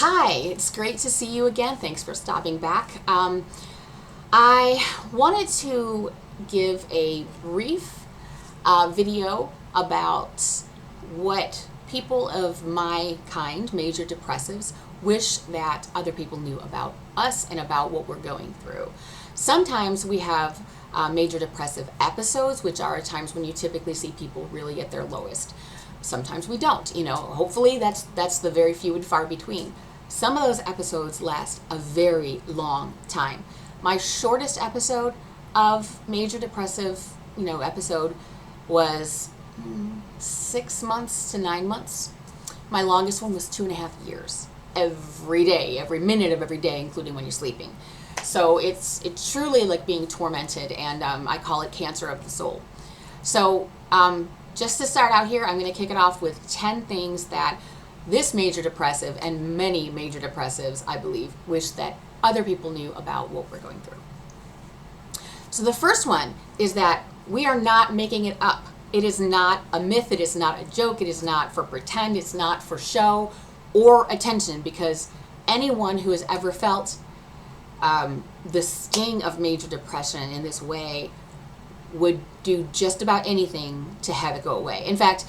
Hi, it's great to see you again. Thanks for stopping back. I wanted to give a brief video about what people of my kind, major depressives, wish that other people knew about us and about what we're going through. Sometimes we have major depressive episodes, which are times when you typically see people really at their lowest. Sometimes we don't. Hopefully that's the very few and far between. Some of those episodes last a very long time. My shortest episode of major depressive, episode was 6 months to 9 months. My longest one was 2.5 years. Every day, every minute of every day, including when you're sleeping. So it's truly like being tormented, and I call it cancer of the soul. So just to start out here, I'm going to kick it off with 10 things that this major depressive and many major depressives, I believe, wish that other people knew about what we're going through. So the first one is that we are not making it up. It is not a myth. It is not a joke. It is not for pretend. It's not for show or attention, because anyone who has ever felt the sting of major depression in this way would do just about anything to have it go away. In fact,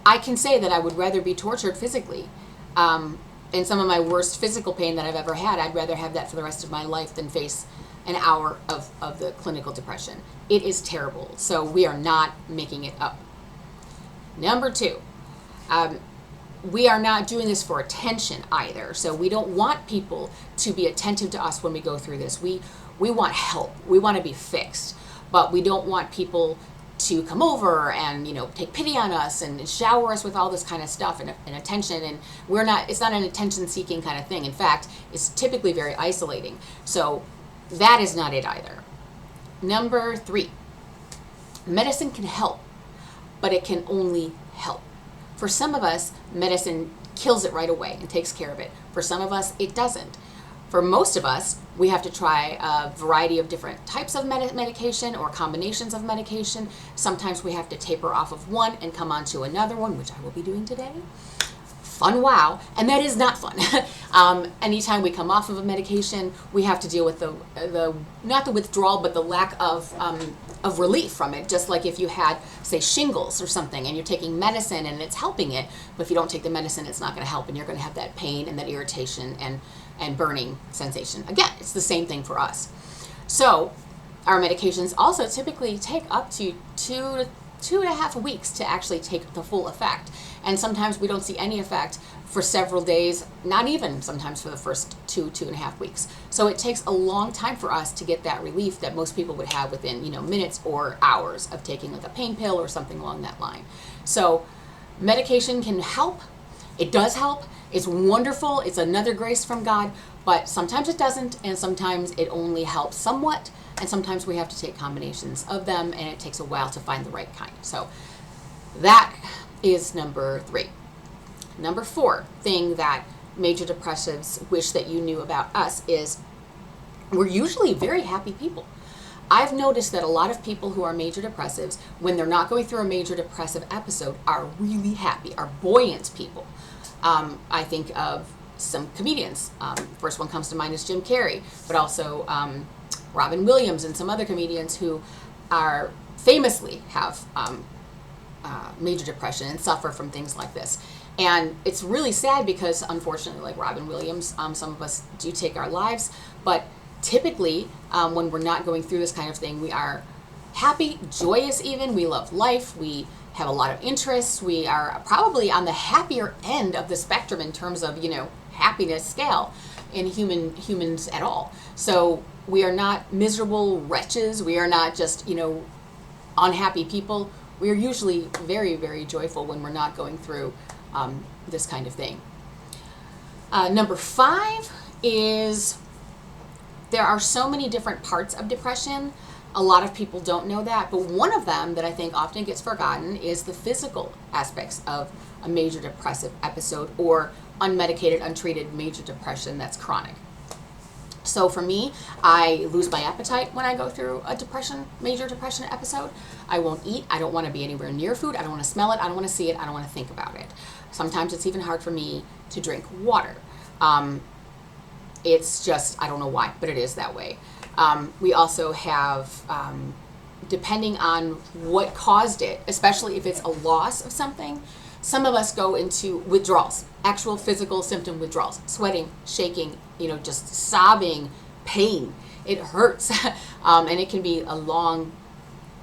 I can say that I would rather be tortured physically. In some of my worst physical pain that I've ever had, I'd rather have that for the rest of my life than face an hour of the clinical depression. It is terrible. So we are not making it up. Number two, we are not doing this for attention either. So we don't want people to be attentive to us when we go through this. We want help. We want to be fixed. But we don't want people to come over and take pity on us and shower us with all this kind of stuff and attention, and it's not an attention seeking kind of thing. In fact, it's typically very isolating. So that is not it either. Number three, medicine can help, but it can only help. For some of us, medicine kills it right away and takes care of it. For some of us, it doesn't. For most of us, we have to try a variety of different types of medication or combinations of medication. Sometimes we have to taper off of one and come on to another one, which I will be doing today. Fun, wow. And that is not fun. Anytime we come off of a medication, we have to deal with the not the withdrawal, but the lack of relief from it. Just like if you had, say, shingles or something, and you're taking medicine and it's helping it, but if you don't take the medicine, it's not going to help, and you're going to have that pain and that irritation and burning sensation. Again, it's the same thing for us. So our medications also typically take up to 2.5 weeks to actually take the full effect. And sometimes we don't see any effect for several days, not even sometimes for the first 2.5 weeks. So it takes a long time for us to get that relief that most people would have within minutes or hours of taking like a pain pill or something along that line. So medication can help. It does help. It's wonderful. It's another grace from God, but sometimes it doesn't, and sometimes it only helps somewhat, and sometimes we have to take combinations of them, and it takes a while to find the right kind. So that is number three. Number four thing that major depressives wish that you knew about us is we're usually very happy people. I've noticed that a lot of people who are major depressives, when they're not going through a major depressive episode, are really happy, are buoyant people. I think of some comedians. First one comes to mind is Jim Carrey, but also Robin Williams and some other comedians who are famously have major depression and suffer from things like this. And it's really sad because, unfortunately, like Robin Williams, some of us do take our lives, but typically when we're not going through this kind of thing, we are happy, joyous even. We love life. We have a lot of interests. We are probably on the happier end of the spectrum in terms of, happiness scale in humans at all. So we are not miserable wretches. We are not just, unhappy people. We are usually very, very joyful when we're not going through this kind of thing. Number five is there are so many different parts of depression. A lot of people don't know that, but one of them that I think often gets forgotten is the physical aspects of a major depressive episode or unmedicated, untreated major depression that's chronic. So for me, I lose my appetite when I go through a major depression episode. I won't eat. I don't want to be anywhere near food. I don't want to smell it. I don't want to see it. I don't want to think about it. Sometimes it's even hard for me to drink water. It's just, I don't know why, but it is that way. We also have, depending on what caused it, especially if it's a loss of something, some of us go into withdrawals, actual physical symptom withdrawals, sweating, shaking, just sobbing, pain. It hurts, and it can be a long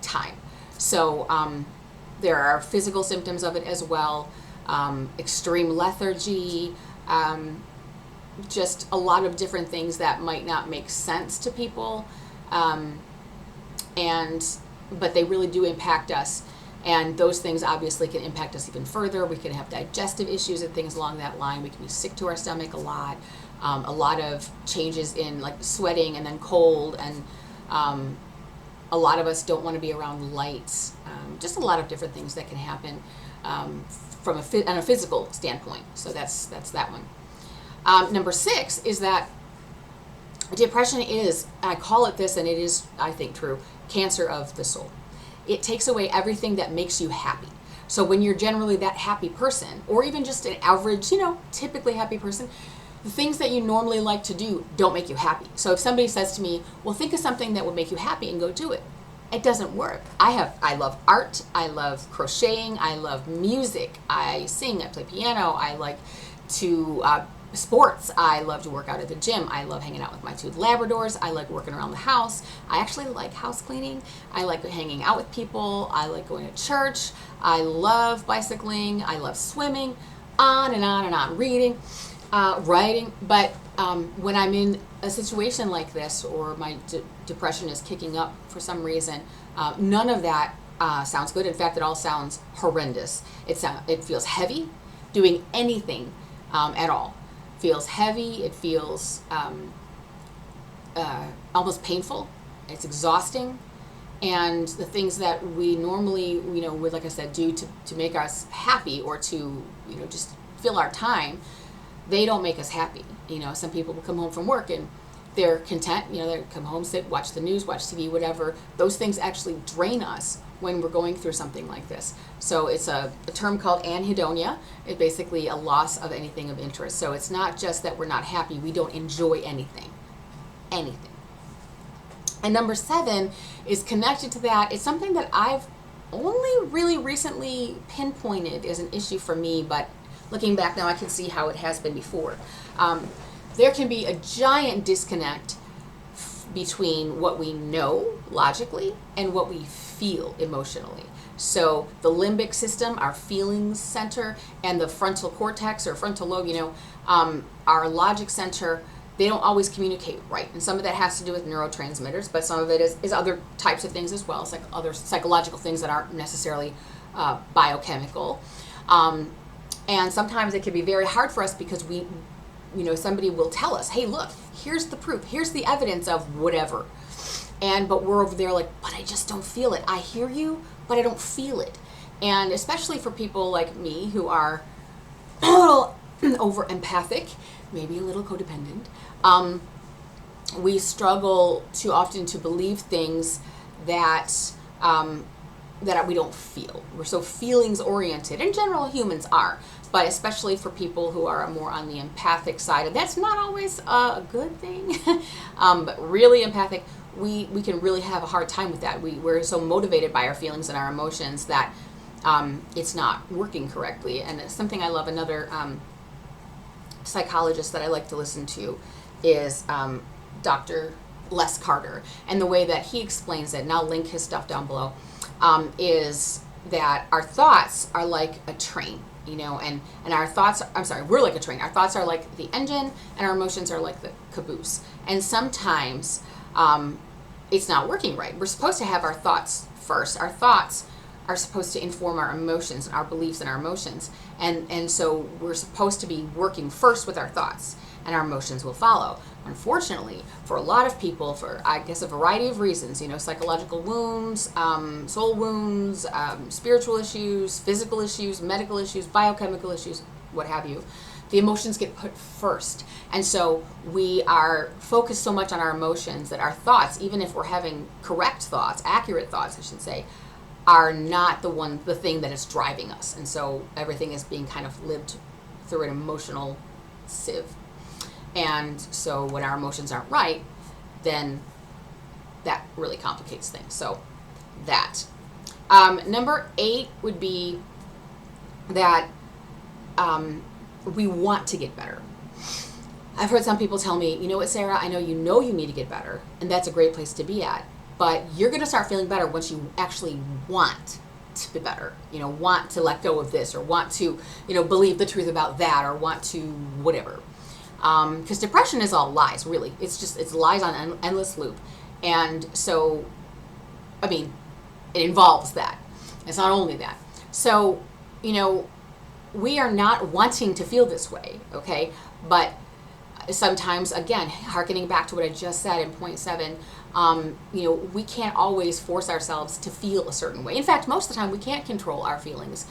time. So there are physical symptoms of it as well, extreme lethargy, just a lot of different things that might not make sense to people, but they really do impact us. And those things obviously can impact us even further. We can have digestive issues and things along that line. We can be sick to our stomach a lot of changes in like sweating and then cold, and a lot of us don't want to be around lights. Just a lot of different things that can happen on a physical standpoint. So that's that one. Number 6 is that depression is, I call it this, and it is, I think, true, cancer of the soul. It takes away everything that makes you happy. So when you're generally that happy person, or even just an average, typically happy person, the things that you normally like to do don't make you happy. So if somebody says to me, well, think of something that would make you happy and go do it. It doesn't work. I love art. I love crocheting. I love music. I sing. I play piano. I like to sports. I love to work out at the gym. I love hanging out with my 2 Labradors. I like working around the house. I actually like house cleaning. I like hanging out with people. I like going to church. I love bicycling. I love swimming. On and on and on. Reading, writing. But when I'm in a situation like this, or my depression is kicking up for some reason, none of that sounds good. In fact, it all sounds horrendous. It feels heavy. Doing anything at all feels heavy. It feels almost painful. It's exhausting. And the things that we normally, would, like I said, do to make us happy, or to, just fill our time, they don't make us happy. Some people will come home from work and they're content. They come home, sit, watch the news, watch TV, whatever. Those things actually drain us when we're going through something like this. So it's a term called anhedonia. It's basically a loss of anything of interest. So it's not just that we're not happy, we don't enjoy anything. And number 7 is connected to that. It's something that I've only really recently pinpointed as an issue for me, but looking back now, I can see how it has been before. There can be a giant disconnect between what we know logically and what we feel emotionally. So the limbic system, our feelings center, and the frontal cortex or frontal lobe, our logic center, they don't always communicate right. And some of that has to do with neurotransmitters, but some of it is other types of things as well. It's like other psychological things that aren't necessarily biochemical. And sometimes it can be very hard for us because somebody will tell us, hey, look, here's the proof, here's the evidence of whatever. But we're over there like, but I just don't feel it. I hear you, but I don't feel it. And especially for people like me who are a little over empathic, maybe a little codependent, we struggle too often to believe things that we don't feel. We're so feelings oriented. In general, humans are, but especially for people who are more on the empathic side, and that's not always a good thing, but really empathic, we can really have a hard time with that. We're so motivated by our feelings and our emotions that it's not working correctly. And it's something I love. Another psychologist that I like to listen to is Dr. Les Carter, and the way that he explains it, and I'll link his stuff down below, is that our thoughts are like a train, and our thoughts, we're like a train. Our thoughts are like the engine, and our emotions are like the caboose. And sometimes it's not working right. We're supposed to have our thoughts first. Our thoughts are supposed to inform our emotions, our beliefs, and our emotions. And so we're supposed to be working first with our thoughts, and our emotions will follow. Unfortunately, for a lot of people, for I guess a variety of reasons, psychological wounds, soul wounds, spiritual issues, physical issues, medical issues, biochemical issues, what have you, the emotions get put first. And so we are focused so much on our emotions that our thoughts, even if we're having correct thoughts, accurate thoughts, I should say, are not the thing that is driving us. And so everything is being kind of lived through an emotional sieve. And so when our emotions aren't right, then that really complicates things. So that. Number 8 would be that we want to get better. I've heard some people tell me, you know what, Sarah, I know you need to get better, and that's a great place to be at, but you're going to start feeling better once you actually want to be better, want to let go of this, or want to, believe the truth about that, or want to whatever. Because depression is all lies, really. It's lies on an endless loop. And so, it involves that. It's not only that. So, we are not wanting to feel this way, okay? But sometimes, again, hearkening back to what I just said in point 7, we can't always force ourselves to feel a certain way. In fact, most of the time we can't control our feelings.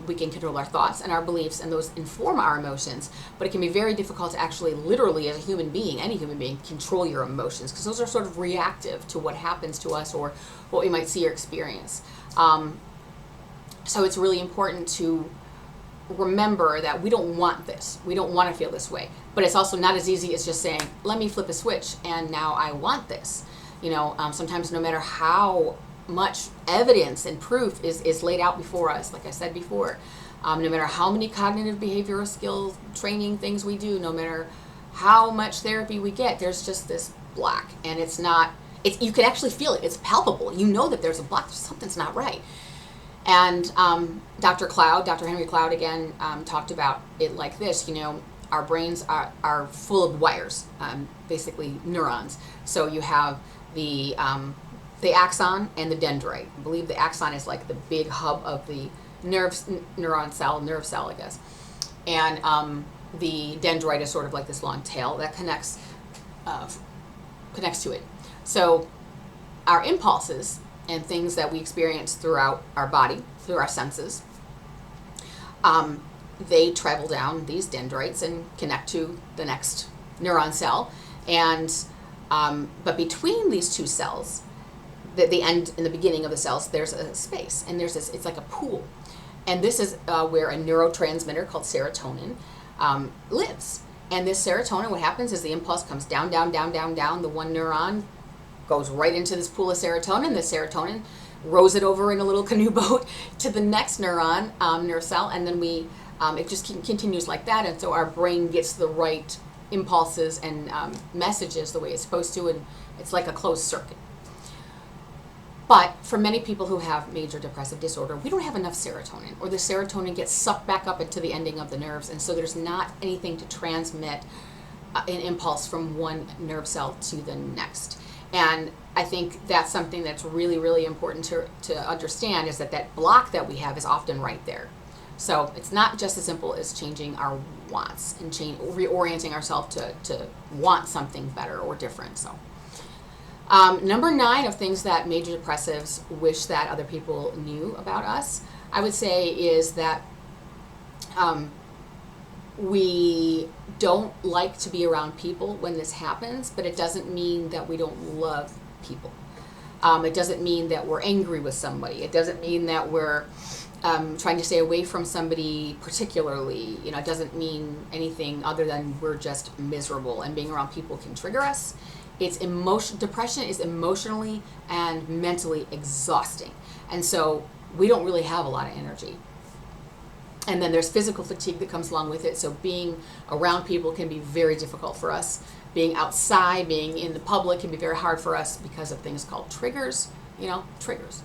We can control our thoughts and our beliefs, and those inform our emotions, but it can be very difficult to actually, literally, as a human being, any human being, control your emotions, because those are sort of reactive to what happens to us or what we might see or experience. So it's really important to remember that we don't want this. We don't want to feel this way. But it's also not as easy as just saying, let me flip a switch and now I want this. Sometimes no matter how much evidence and proof is laid out before us, like I said before, no matter how many cognitive behavioral skills training things we do, no matter how much therapy we get, there's just this block. And you can actually feel it. It's palpable. You know that there's a block. Something's not right. And Dr. Henry Cloud, again, talked about it like this. Our brains are full of wires, basically neurons. So you have the axon and the dendrite. I believe the axon is like the big hub of the nerve cell, I guess. And the dendrite is sort of like this long tail that connects to it. So our impulses and things that we experience throughout our body, through our senses, they travel down these dendrites and connect to the next neuron cell. And but between these two cells, the end and the beginning of the cells, there's a space, and it's like a pool. And this is where a neurotransmitter called serotonin lives. And this serotonin, what happens is the impulse comes down, down, down, down, down. The one neuron goes right into this pool of serotonin. The serotonin rows it over in a little canoe boat to the next nerve cell, and then it just continues like that. And so our brain gets the right impulses and messages the way it's supposed to, and it's like a closed circuit. But for many people who have major depressive disorder, we don't have enough serotonin, or the serotonin gets sucked back up into the ending of the nerves, and so there's not anything to transmit an impulse from one nerve cell to the next. And I think that's something that's really, really important to understand, is that block that we have is often right there. So it's not just as simple as changing our wants and reorienting ourselves to want something better or different. So number 9 of things that major depressives wish that other people knew about us, I would say, is that we don't like to be around people when this happens, but it doesn't mean that we don't love people. It doesn't mean that we're angry with somebody. It doesn't mean that we're trying to stay away from somebody particularly. It doesn't mean anything other than we're just miserable, and being around people can trigger us. Depression is emotionally and mentally exhausting, and so we don't really have a lot of energy. And then there's physical fatigue that comes along with it. So being around people can be very difficult for us. Being outside, being in the public can be very hard for us because of things called triggers. Triggers.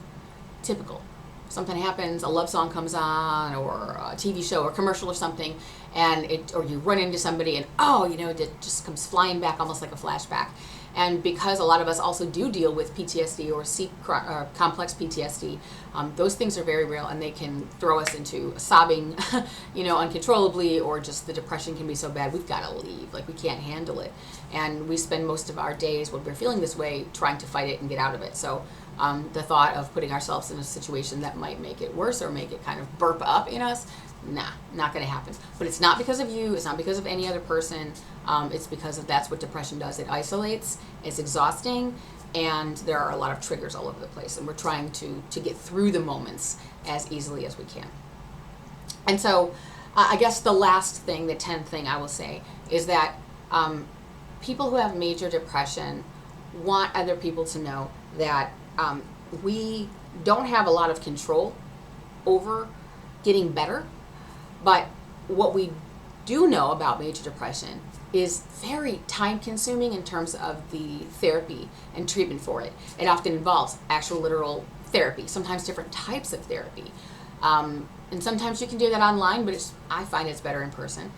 Typical. Something happens, a love song comes on, or a TV show or commercial or something, or you run into somebody and it just comes flying back almost like a flashback. And because a lot of us also do deal with PTSD or complex PTSD, those things are very real, and they can throw us into sobbing, uncontrollably, or just the depression can be so bad we've got to leave, like we can't handle it. And we spend most of our days when we're feeling this way trying to fight it and get out of it. So the thought of putting ourselves in a situation that might make it worse or make it kind of burp up in us, not going to happen. But it's not because of you. It's not because of any other person. It's because that's what depression does. It isolates. It's exhausting. And there are a lot of triggers all over the place. And we're trying to get through the moments as easily as we can. And so I guess the last thing, the 10th thing I will say, is that People who have major depression want other people to know that we don't have a lot of control over getting better, but what we do know about major depression is very time consuming in terms of the therapy and treatment for it. It often involves actual literal therapy, sometimes different types of therapy. And sometimes you can do that online, but I find it's better in person.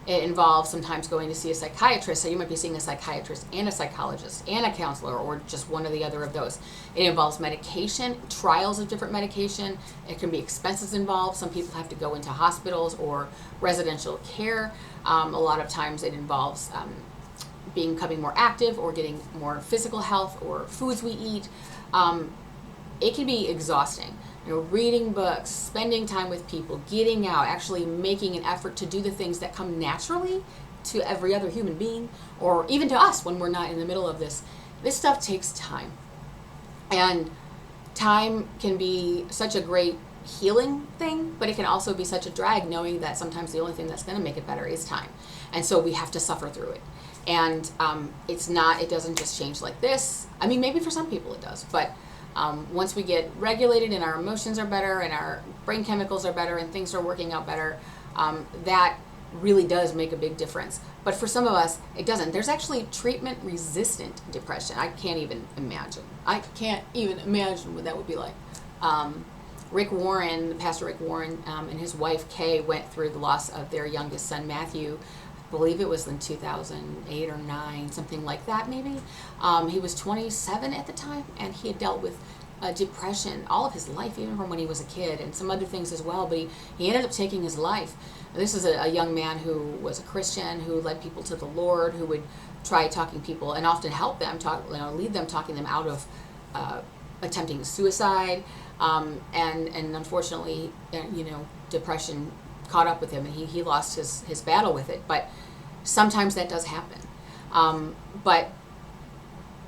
It involves sometimes going to see a psychiatrist, so you might be seeing a psychiatrist and a psychologist and a counselor, or just one or the other of those. It involves medication, trials of different medication. It can be expenses involved. Some people have to go into hospitals or residential care. A lot of times it involves becoming more active or getting more physical health or foods we eat. It can be exhausting. Reading books, spending time with people, getting out, actually making an effort to do the things that come naturally to every other human being, or even to us when we're not in the middle of this. This stuff takes time. And time can be such a great healing thing, but it can also be such a drag, knowing that sometimes the only thing that's going to make it better is time. And so we have to suffer through it. And it doesn't just change like this. I mean, maybe for some people it does, but once we get regulated and our emotions are better and our brain chemicals are better and things are working out better, that really does make a big difference. But for some of us, it doesn't. There's actually treatment-resistant depression. I can't even imagine. What that would be like. Pastor Rick Warren, and his wife Kay went through the loss of their youngest son Matthew. I believe it was in 2008 or 9, something like that maybe. He was 27 at the time, and he had dealt with depression all of his life, even from when he was a kid, and some other things as well, but he ended up taking his life. This is a young man who was a Christian, who led people to the Lord, who would try talking people and often help them, lead them, talking them out of attempting suicide, and unfortunately, depression caught up with him, and he lost his battle with it. But sometimes that does happen. But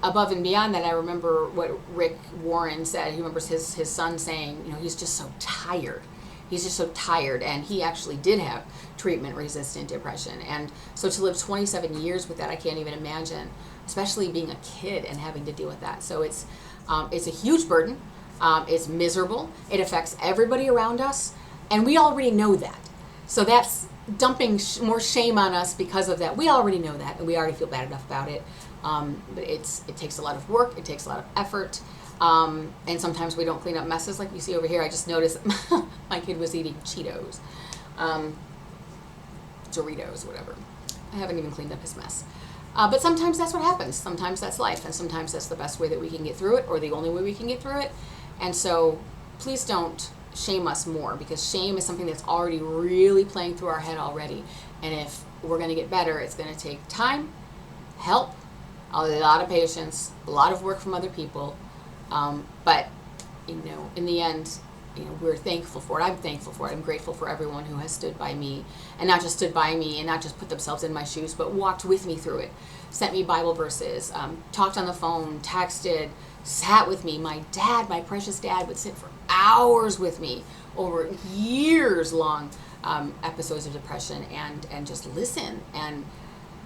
above and beyond that, I remember what Rick Warren said. He remembers his son saying, he's just so tired. He's just so tired, and he actually did have treatment-resistant depression. And so to live 27 years with that, I can't even imagine, especially being a kid and having to deal with that. So it's a huge burden. It's miserable. It affects everybody around us, and we already know that. So that's dumping more shame on us because of that. We already know that, and we already feel bad enough about it. But it takes a lot of work. It takes a lot of effort. And sometimes we don't clean up messes like you see over here. I just noticed my kid was eating Cheetos, Doritos, whatever. I haven't even cleaned up his mess. But sometimes that's what happens. Sometimes that's life, and sometimes that's the best way that we can get through it, or the only way we can get through it. And so please don't shame us more, because shame is something that's already really playing through our head already. And if we're going to get better, it's going to take time, help, a lot of patience, a lot of work from other people. But in the end, we're thankful for it. I'm thankful for it. I'm grateful for everyone who has stood by me, and not just stood by me and not just put themselves in my shoes, but walked with me through it, sent me Bible verses, talked on the phone, texted, sat with me. My precious dad, would sit for hours with me over years long episodes of depression and just listen. And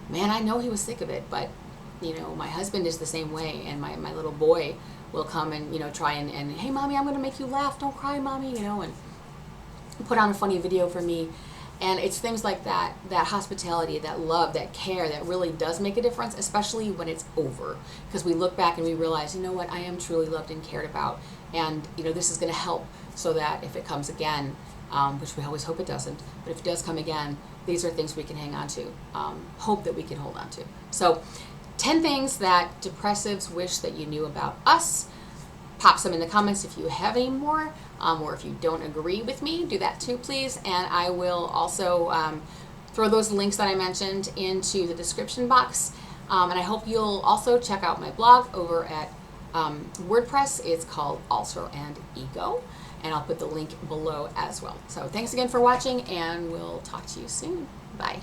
man, I know he was sick of it, but my husband is the same way, and my little boy will come and try and hey mommy, I'm going to make you laugh, don't cry mommy, and put on a funny video for me. And it's things like that hospitality, that love, that care, that really does make a difference, especially when it's over, because we look back and we realize, what, I am truly loved and cared about, and this is going to help, so that if it comes again, which we always hope it doesn't, but if it does come again, these are things we can hang on to, hope that we can hold on to. So 10 things that depressives wish that you knew about us. Pop some in the comments if you have any more, or if you don't agree with me, do that too, please. And I will also throw those links that I mentioned into the description box. And I hope you'll also check out my blog over at WordPress. It's called Also and Ego, and I'll put the link below as well. So thanks again for watching, and we'll talk to you soon. Bye.